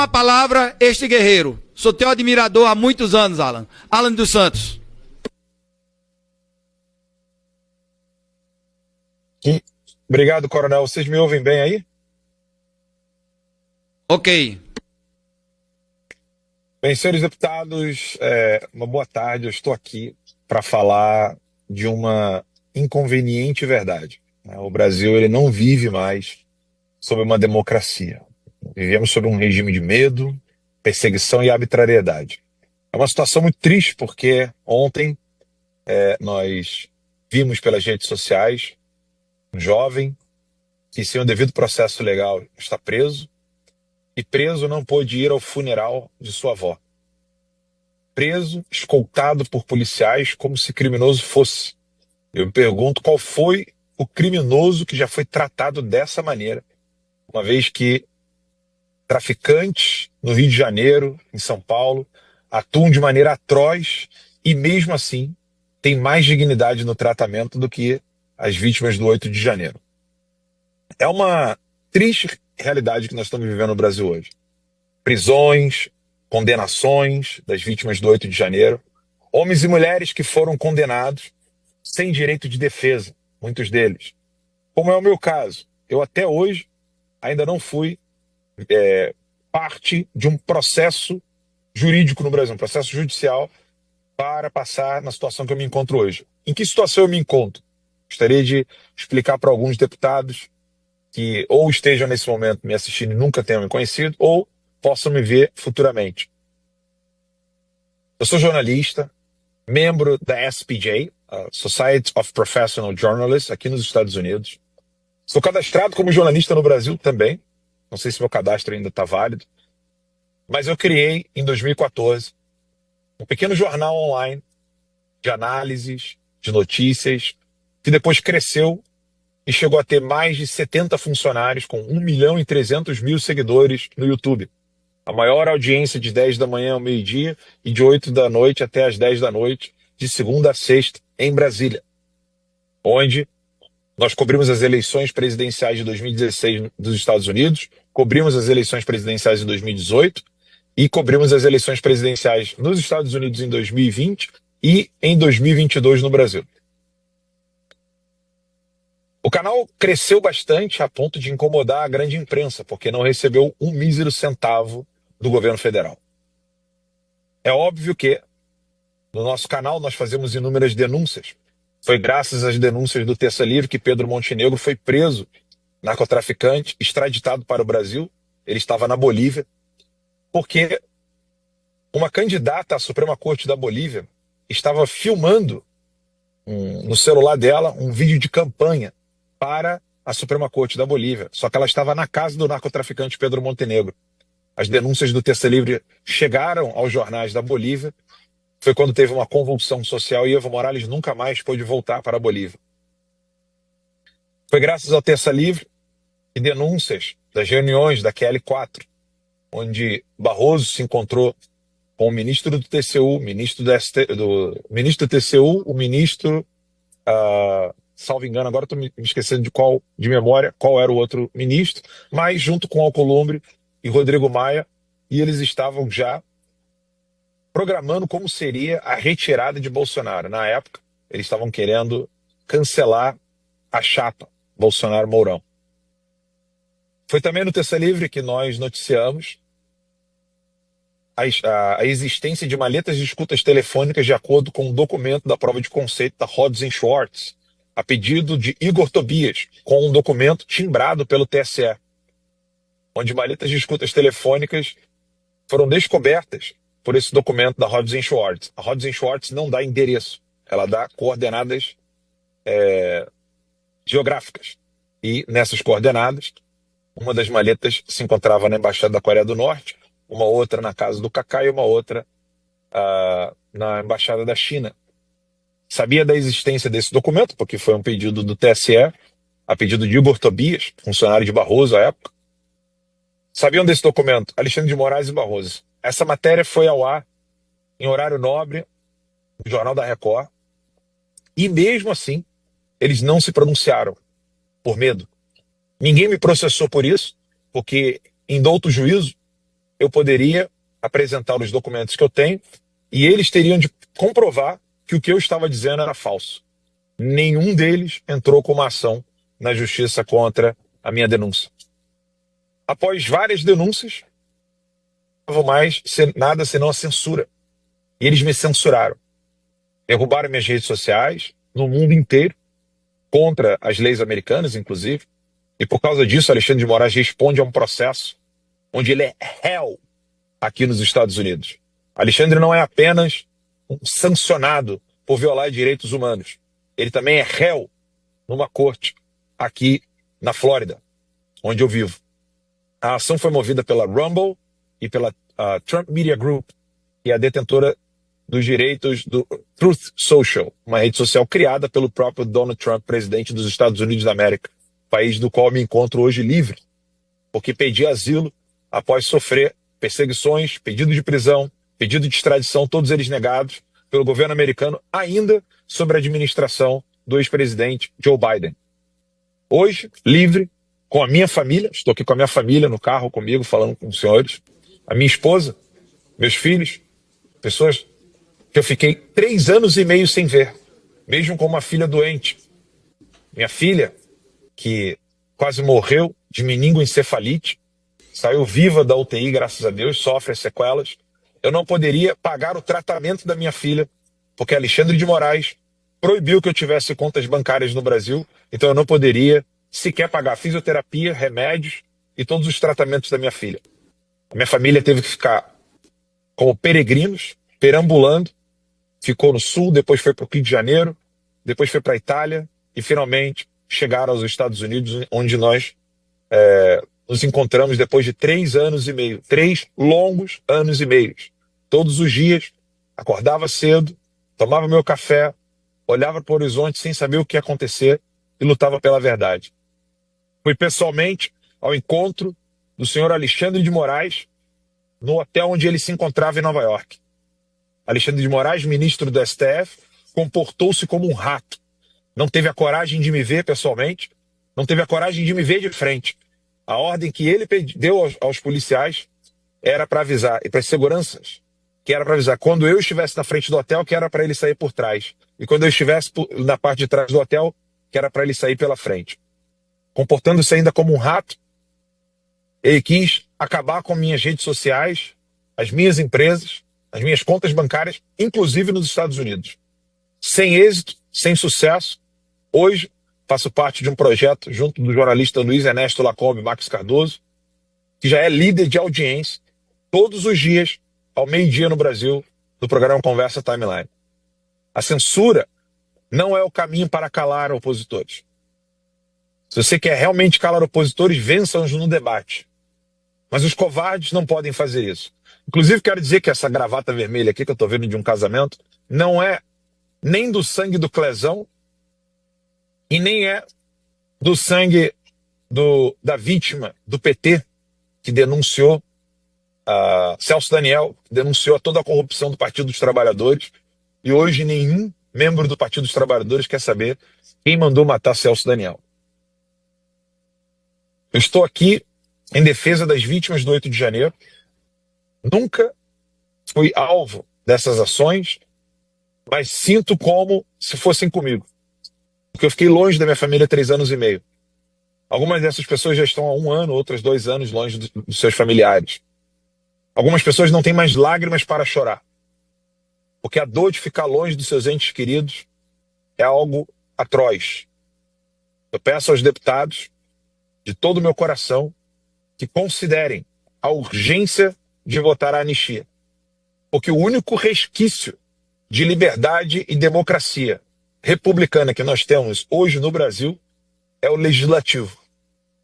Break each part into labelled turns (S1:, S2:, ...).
S1: A palavra, este guerreiro. Sou teu admirador há muitos anos, Alan. Alan dos Santos.
S2: Obrigado, coronel. Vocês me ouvem bem aí?
S1: Ok.
S2: Bem, senhores deputados, uma boa tarde. Eu estou aqui para falar de uma inconveniente verdade. O Brasil ele não vive mais sob uma democracia. Vivemos sob um regime de medo, perseguição e arbitrariedade. É uma situação muito triste porque ontem nós vimos pelas redes sociais um jovem que, sem o devido processo legal, está preso e preso não pôde ir ao funeral de sua avó. Preso, escoltado por policiais como se criminoso fosse. Eu me pergunto qual foi o criminoso que já foi tratado dessa maneira, uma vez que traficantes no Rio de Janeiro, em São Paulo, atuam de maneira atroz e mesmo assim têm mais dignidade no tratamento do que as vítimas do 8 de janeiro. É uma triste realidade que nós estamos vivendo no Brasil hoje. Prisões, condenações das vítimas do 8 de janeiro, homens e mulheres que foram condenados sem direito de defesa, muitos deles. Como é o meu caso, eu até hoje ainda não fui parte de um processo jurídico no Brasil, um processo judicial para passar na situação que eu me encontro hoje. Em que situação eu me encontro? Gostaria de explicar para alguns deputados que ou estejam nesse momento me assistindo e nunca tenham me conhecido, ou possam me ver futuramente. Eu sou jornalista, membro da SPJ, a Society of Professional Journalists, aqui nos Estados Unidos. Sou cadastrado como jornalista no Brasil também. Não sei se meu cadastro ainda está válido. Mas eu criei, em 2014, um pequeno jornal online de análises, de notícias, que depois cresceu e chegou a ter mais de 70 funcionários com 1.300.000 seguidores no YouTube. A maior audiência de 10 da manhã ao meio-dia e de 8 da noite até as 10 da noite, de segunda a sexta, em Brasília, onde nós cobrimos as eleições presidenciais de 2016 dos Estados Unidos, cobrimos as eleições presidenciais de 2018 e cobrimos as eleições presidenciais nos Estados Unidos em 2020 e em 2022 no Brasil. O canal cresceu bastante a ponto de incomodar a grande imprensa, porque não recebeu um mísero centavo do governo federal. É óbvio que no nosso canal nós fazemos inúmeras denúncias. Foi graças às denúncias do Terça Livre que Pedro Montenegro foi preso, narcotraficante, extraditado para o Brasil. Ele estava na Bolívia, porque uma candidata à Suprema Corte da Bolívia estava filmando no celular dela um vídeo de campanha para a Suprema Corte da Bolívia. Só que ela estava na casa do narcotraficante Pedro Montenegro. As denúncias do Terça Livre chegaram aos jornais da Bolívia. Foi quando teve uma convulsão social e Evo Morales nunca mais pôde voltar para a Bolívia. Foi graças ao Terça Livre e denúncias das reuniões da QL4, onde Barroso se encontrou com o ministro do TCU, ministro do TCU, o ministro, salvo engano, agora estou me esquecendo de memória qual era o outro ministro, mas junto com Alcolumbre e Rodrigo Maia, e eles estavam já programando como seria a retirada de Bolsonaro. Na época, eles estavam querendo cancelar a chapa Bolsonaro-Mourão. Foi também no Terça Livre que nós noticiamos a existência de maletas de escutas telefônicas de acordo com um documento da prova de conceito da Rhodes and Schwartz, a pedido de Igor Tobias, com um documento timbrado pelo TSE, onde maletas de escutas telefônicas foram descobertas por esse documento da Rhodes and Schwartz. A Rhodes and Schwartz não dá endereço, ela dá coordenadas geográficas. E nessas coordenadas, uma das maletas se encontrava na Embaixada da Coreia do Norte, uma outra na casa do Kaká e uma outra na Embaixada da China. Sabia da existência desse documento, porque foi um pedido do TSE, a pedido de Igor Tobias, funcionário de Barroso à época. Sabiam desse documento Alexandre de Moraes e Barroso. Essa matéria foi ao ar em horário nobre no Jornal da Record. E mesmo assim, eles não se pronunciaram, por medo. Ninguém me processou por isso, porque em douto juízo, eu poderia apresentar os documentos que eu tenho e eles teriam de comprovar que o que eu estava dizendo era falso. Nenhum deles entrou com uma ação na justiça contra a minha denúncia. Após várias denúncias, não vou mais ser nada senão a censura. E eles me censuraram. Derrubaram minhas redes sociais no mundo inteiro, contra as leis americanas, inclusive. E por causa disso, Alexandre de Moraes responde a um processo onde ele é réu aqui nos Estados Unidos. Alexandre não é apenas um sancionado por violar direitos humanos. Ele também é réu numa corte aqui na Flórida, onde eu vivo. A ação foi movida pela Rumble e pela Trump Media Group, que é a detentora dos direitos do Truth Social, uma rede social criada pelo próprio Donald Trump, presidente dos Estados Unidos da América, país do qual me encontro hoje livre, porque pedi asilo após sofrer perseguições, pedido de prisão, pedido de extradição, todos eles negados pelo governo americano, ainda sob a administração do ex-presidente Joe Biden. Hoje, livre, com a minha família, estou aqui com a minha família no carro comigo, falando com os senhores, a minha esposa, meus filhos, pessoas que eu fiquei 3 anos e meio sem ver, mesmo com uma filha doente. Minha filha, que quase morreu de meningoencefalite, saiu viva da UTI, graças a Deus, sofre as sequelas. Eu não poderia pagar o tratamento da minha filha, porque Alexandre de Moraes proibiu que eu tivesse contas bancárias no Brasil, então eu não poderia sequer pagar fisioterapia, remédios e todos os tratamentos da minha filha. A minha família teve que ficar como peregrinos, perambulando, ficou no Sul, depois foi para o Rio de Janeiro, depois foi para a Itália e finalmente chegaram aos Estados Unidos, onde nós nos encontramos depois de 3 anos e meio, 3 longos anos e meio. Todos os dias, acordava cedo, tomava meu café, olhava para o horizonte sem saber o que ia acontecer e lutava pela verdade. Fui pessoalmente ao encontro do senhor Alexandre de Moraes no hotel onde ele se encontrava em Nova York. Alexandre de Moraes, ministro do STF, comportou-se como um rato. Não teve a coragem de me ver pessoalmente, não teve a coragem de me ver de frente. A ordem que ele deu aos policiais era para avisar, e para as seguranças, que era para avisar quando eu estivesse na frente do hotel, que era para ele sair por trás. E quando eu estivesse na parte de trás do hotel, que era para ele sair pela frente. Comportando-se ainda como um rato, ele quis acabar com minhas redes sociais, as minhas empresas, as minhas contas bancárias, inclusive nos Estados Unidos. Sem êxito, sem sucesso, hoje faço parte de um projeto junto do jornalista Luiz Ernesto Lacombe e Max Cardoso, que já é líder de audiência todos os dias, ao meio-dia no Brasil, do programa Conversa Timeline. A censura não é o caminho para calar opositores. Se você quer realmente calar opositores, vençam-os no debate. Mas os covardes não podem fazer isso. Inclusive, quero dizer que essa gravata vermelha aqui que eu estou vendo de um casamento não é nem do sangue do Clezão e nem é do sangue da vítima do PT, que denunciou, Celso Daniel, denunciou toda a corrupção do Partido dos Trabalhadores, e hoje nenhum membro do Partido dos Trabalhadores quer saber quem mandou matar Celso Daniel. Eu estou aqui em defesa das vítimas do 8 de janeiro. Nunca fui alvo dessas ações, mas sinto como se fossem comigo. Porque eu fiquei longe da minha família 3 anos e meio. Algumas dessas pessoas já estão há 1 ano, outras 2 anos longe dos seus familiares. Algumas pessoas não têm mais lágrimas para chorar. Porque a dor de ficar longe dos seus entes queridos é algo atroz. Eu peço aos deputados, de todo o meu coração, que considerem a urgência de votar a anistia. Porque o único resquício de liberdade e democracia republicana que nós temos hoje no Brasil é o legislativo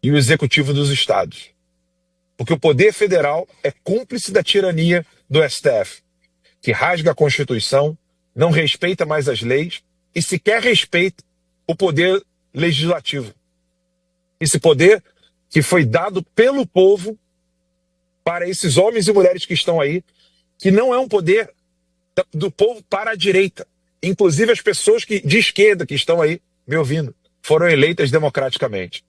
S2: e o executivo dos estados. Porque o poder federal é cúmplice da tirania do STF, que rasga a Constituição, não respeita mais as leis e sequer respeita o poder legislativo. Esse poder que foi dado pelo povo para esses homens e mulheres que estão aí, que não é um poder do povo para a direita. Inclusive as pessoas de esquerda que estão aí me ouvindo foram eleitas democraticamente.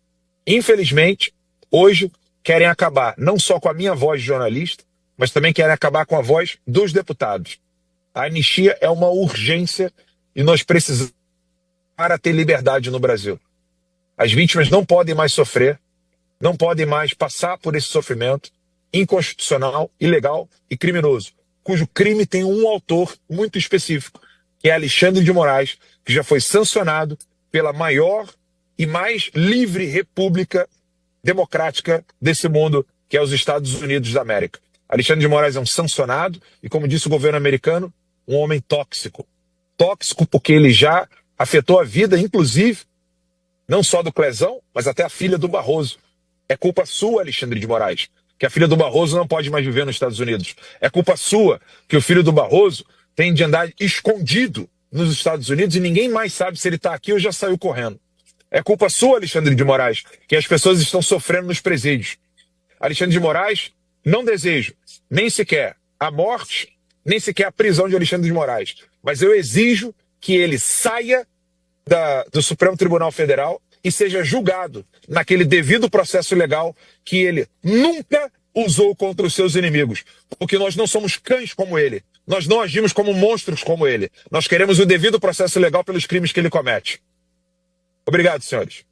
S2: Infelizmente, hoje querem acabar não só com a minha voz de jornalista, mas também querem acabar com a voz dos deputados. A anistia é uma urgência e nós precisamos para ter liberdade no Brasil. As vítimas não podem mais sofrer, não podem mais passar por esse sofrimento inconstitucional, ilegal e criminoso, cujo crime tem um autor muito específico, que é Alexandre de Moraes, que já foi sancionado pela maior e mais livre república democrática desse mundo, que é os Estados Unidos da América. Alexandre de Moraes é um sancionado e, como disse o governo americano, um homem tóxico. Tóxico porque ele já afetou a vida, inclusive, não só do Clezão, mas até a filha do Barroso. É culpa sua, Alexandre de Moraes, que a filha do Barroso não pode mais viver nos Estados Unidos. É culpa sua que o filho do Barroso tem de andar escondido nos Estados Unidos e ninguém mais sabe se ele está aqui ou já saiu correndo. É culpa sua, Alexandre de Moraes, que as pessoas estão sofrendo nos presídios. Alexandre de Moraes, não desejo nem sequer a morte, nem sequer a prisão de Alexandre de Moraes. Mas eu exijo que ele saia do Supremo Tribunal Federal e seja julgado naquele devido processo legal que ele nunca usou contra os seus inimigos. Porque nós não somos cães como ele. Nós não agimos como monstros como ele. Nós queremos o devido processo legal pelos crimes que ele comete. Obrigado, senhores.